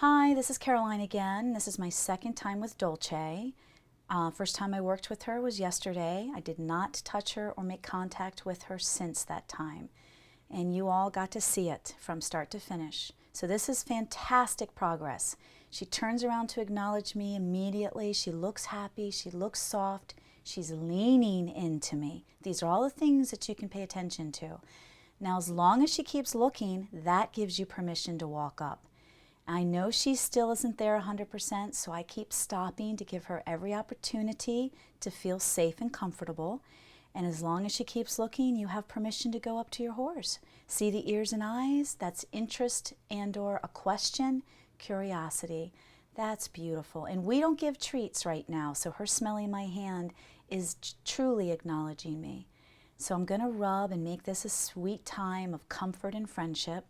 Hi, this is Caroline again. This is my second time with Dulce. First time I worked with her was yesterday. I did not touch her or make contact with her since that time. And you all got to see it from start to finish. So this is fantastic progress. She turns around to acknowledge me immediately. She looks happy. She looks soft. She's leaning into me. These are all the things that you can pay attention to. Now, as long as she keeps looking, that gives you permission to walk up. I know she still isn't there 100%, so I keep stopping to give her every opportunity to feel safe and comfortable. And as long as she keeps looking, you have permission to go up to your horse. See the ears and eyes? That's interest and/or a question, curiosity. That's beautiful. And we don't give treats right now, so her smelling my hand is truly acknowledging me. So I'm going to rub and make this a sweet time of comfort and friendship.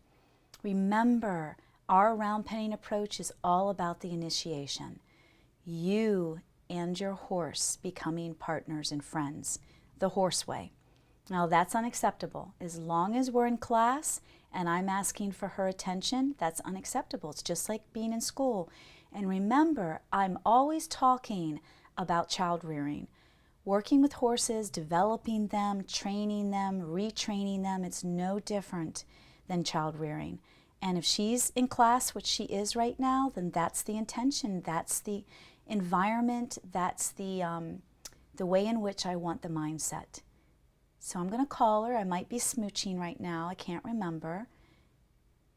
Remember, our round penning approach is all about the initiation. You and your horse becoming partners and friends, the horse way. Now that's unacceptable. As long as we're in class and I'm asking for her attention, that's unacceptable. It's just like being in school. And remember, I'm always talking about child rearing. Working with horses, developing them, training them, retraining them, it's no different than child rearing. And if she's in class, which she is right now, then that's the intention, that's the environment, that's the way in which I want the mindset. So I'm going to call her. I might be smooching right now. I can't remember.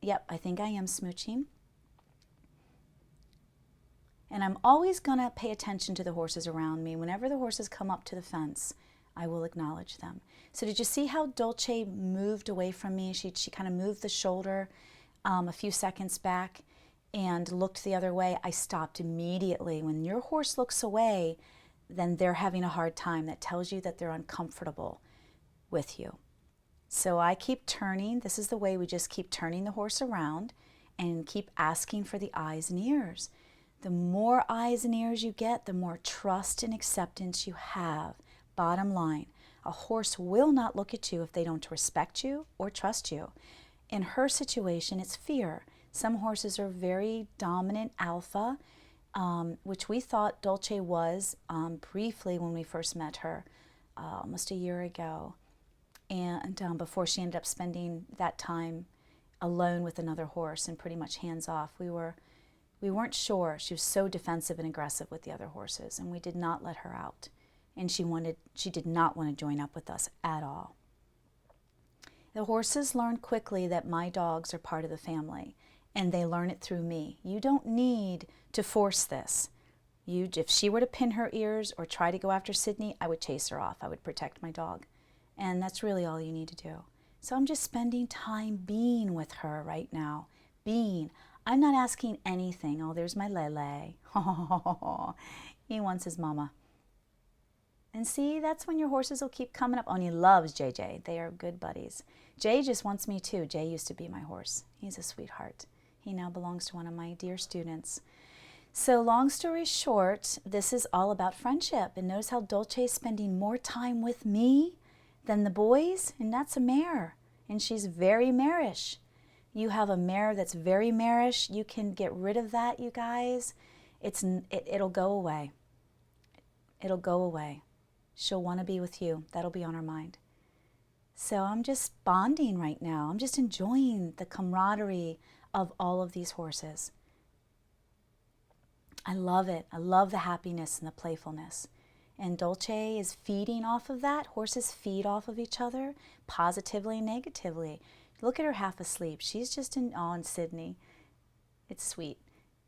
Yep, I think I am smooching. And I'm always going to pay attention to the horses around me. Whenever the horses come up to the fence, I will acknowledge them. So did you see how Dulce moved away from me? She kind of moved the shoulder a few seconds back and looked the other way. I stopped immediately. When your horse looks away, then they're having a hard time. That tells you that they're uncomfortable with you. So I keep turning. This is the way we just keep turning the horse around and keep asking for the eyes and ears. The more eyes and ears you get, the more trust and acceptance you have. Bottom line, a horse will not look at you if they don't respect you or trust you. In her situation, it's fear. Some horses are very dominant alpha, which we thought Dulce was briefly when we first met her almost a year ago. And before she ended up spending that time alone with another horse and pretty much hands off. We weren't sure. She was so defensive and aggressive with the other horses, and we did not let her out. And she did not want to join up with us at all. The horses learn quickly that my dogs are part of the family, and they learn it through me. You don't need to force this. If she were to pin her ears or try to go after Sydney, I would chase her off. I would protect my dog. And that's really all you need to do. So I'm just spending time being with her right now. Being. I'm not asking anything. Oh, there's my Lele. He wants his mama. And see, that's when your horses will keep coming up. Oh, and he loves JJ. They are good buddies. Jay just wants me too. Jay used to be my horse. He's a sweetheart. He now belongs to one of my dear students. So long story short, this is all about friendship. And notice how Dulce is spending more time with me than the boys. And that's a mare. And she's very marish. You have a mare that's very marish. You can get rid of that, you guys. It'll go away. It'll go away. She'll want to be with you. That'll be on her mind. So I'm just bonding right now. I'm just enjoying the camaraderie of all of these horses. I love it. I love the happiness and the playfulness. And Dulce is feeding off of that. Horses feed off of each other, positively and negatively. Look at her half asleep. She's just and Sydney. It's sweet.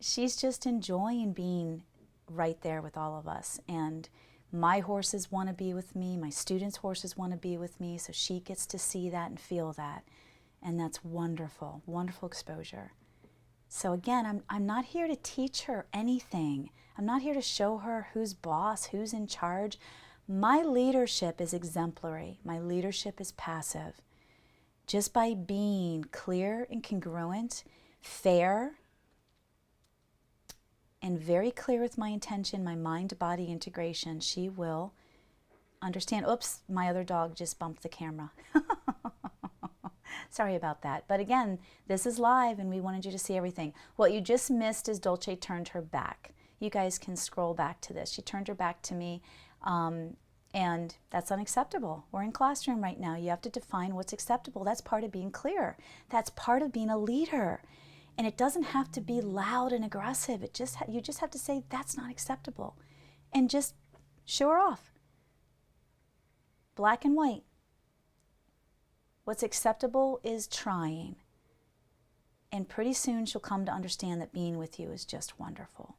She's just enjoying being right there with all of us. And my horses want to be with me. My students' horses want to be with me. So she gets to see that and feel that. And that's wonderful, wonderful exposure. So again, I'm not here to teach her anything. I'm not here to show her who's boss, who's in charge. My leadership is exemplary. My leadership is passive. Just by being clear and congruent, fair, and very clear with my intention, my mind-body integration, she will understand. Oops, my other dog just bumped the camera. Sorry about that. But again, this is live and we wanted you to see everything. What you just missed is Dulce turned her back. You guys can scroll back to this. She turned her back to me, and that's unacceptable. We're in classroom right now. You have to define what's acceptable. That's part of being clear. That's part of being a leader. And it doesn't have to be loud and aggressive. You just have to say, that's not acceptable. And just show her off. Black and white. What's acceptable is trying. And pretty soon she'll come to understand that being with you is just wonderful.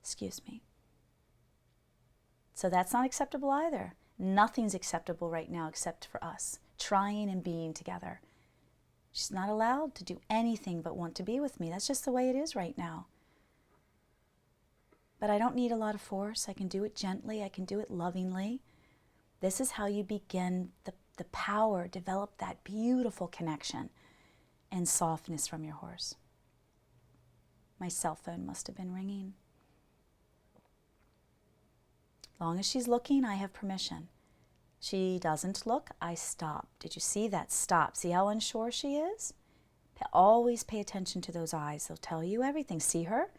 Excuse me. So that's not acceptable either. Nothing's acceptable right now except for us, trying and being together. She's not allowed to do anything but want to be with me. That's just the way it is right now. But I don't need a lot of force. I can do it gently. I can do it lovingly. This is how you begin the power, develop that beautiful connection and softness from your horse. My cell phone must have been ringing. Long as she's looking, I have permission. She doesn't look, I stop. Did you see that? Stop. See how unsure she is? Always pay attention to those eyes. They'll tell you everything. See her?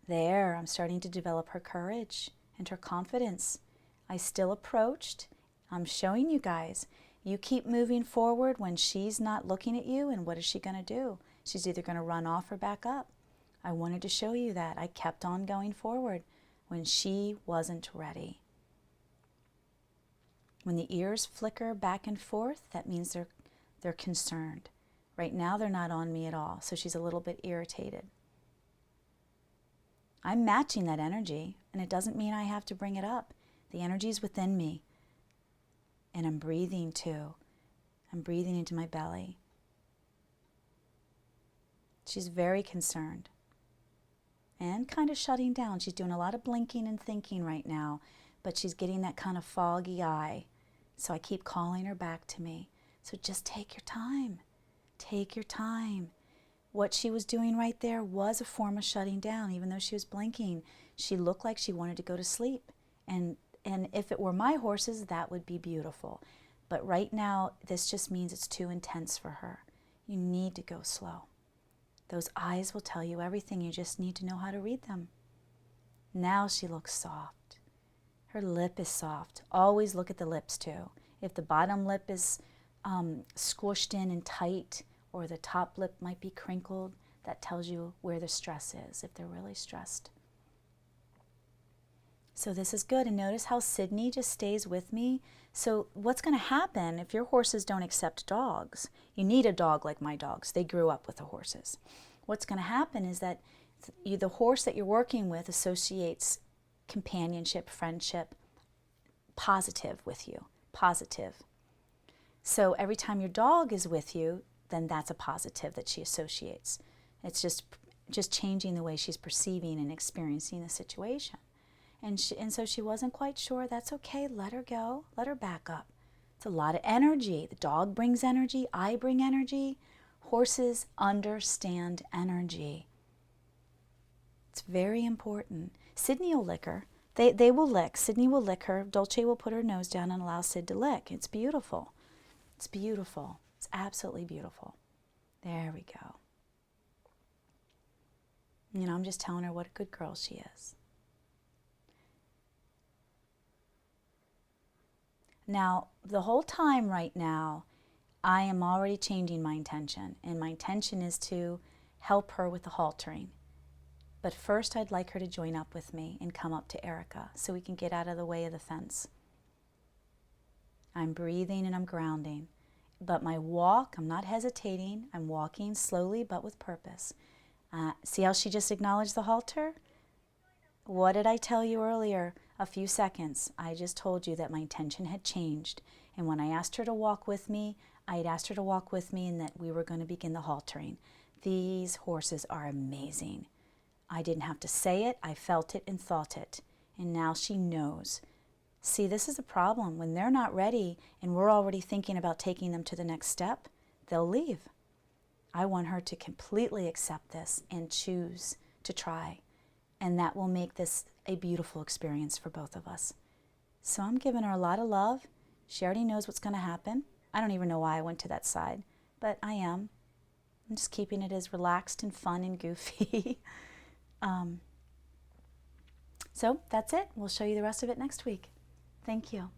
There, I'm starting to develop her courage and her confidence. I still approached. I'm showing you guys. You keep moving forward when she's not looking at you, and what is she going to do? She's either going to run off or back up. I wanted to show you that. I kept on going forward when she wasn't ready. When the ears flicker back and forth, that means they're concerned. Right now they're not on me at all, so she's a little bit irritated. I'm matching that energy, and it doesn't mean I have to bring it up. The energy's within me, and I'm breathing too. I'm breathing into my belly. She's very concerned and kind of shutting down. She's doing a lot of blinking and thinking right now, but she's getting that kind of foggy eye. So I keep calling her back to me. So just take your time. Take your time. What she was doing right there was a form of shutting down. Even though she was blinking, she looked like she wanted to go to sleep. And if it were my horses, that would be beautiful. But right now, this just means it's too intense for her. You need to go slow. Those eyes will tell you everything. You just need to know how to read them. Now she looks soft. Her lip is soft. Always look at the lips too. If the bottom lip is squished in and tight, or the top lip might be crinkled, that tells you where the stress is, if they're really stressed. So this is good. And notice how Sydney just stays with me. So what's going to happen if your horses don't accept dogs? You need a dog like my dogs. They grew up with the horses. What's going to happen is that the horse that you're working with associates companionship, friendship, positive with you, positive. So every time your dog is with you, then that's a positive that she associates. It's just changing the way she's perceiving and experiencing the situation. And so she wasn't quite sure. That's okay. Let her go. Let her back up. It's a lot of energy. The dog brings energy. I bring energy. Horses understand energy. It's very important. Sydney will lick her. They will lick. Sydney will lick her. Dulce will put her nose down and allow Sid to lick. It's beautiful. It's beautiful. It's absolutely beautiful. There we go. You know, I'm just telling her what a good girl she is. Now, the whole time right now, I am already changing my intention, and my intention is to help her with the haltering. But first, I'd like her to join up with me and come up to Erica so we can get out of the way of the fence. I'm breathing and I'm grounding. But my walk, I'm not hesitating. I'm walking slowly but with purpose. See how she just acknowledged the halter? What did I tell you earlier? A few seconds. I just told you that my intention had changed. And when I asked her to walk with me, I had asked her to walk with me and that we were going to begin the haltering. These horses are amazing. I didn't have to say it. I felt it and thought it. And now she knows. See, this is a problem. When they're not ready and we're already thinking about taking them to the next step, they'll leave. I want her to completely accept this and choose to try. And that will make this a beautiful experience for both of us. So I'm giving her a lot of love. She already knows what's going to happen. I don't even know why I went to that side, but I am. I'm just keeping it as relaxed and fun and goofy. So that's it. We'll show you the rest of it next week. Thank you.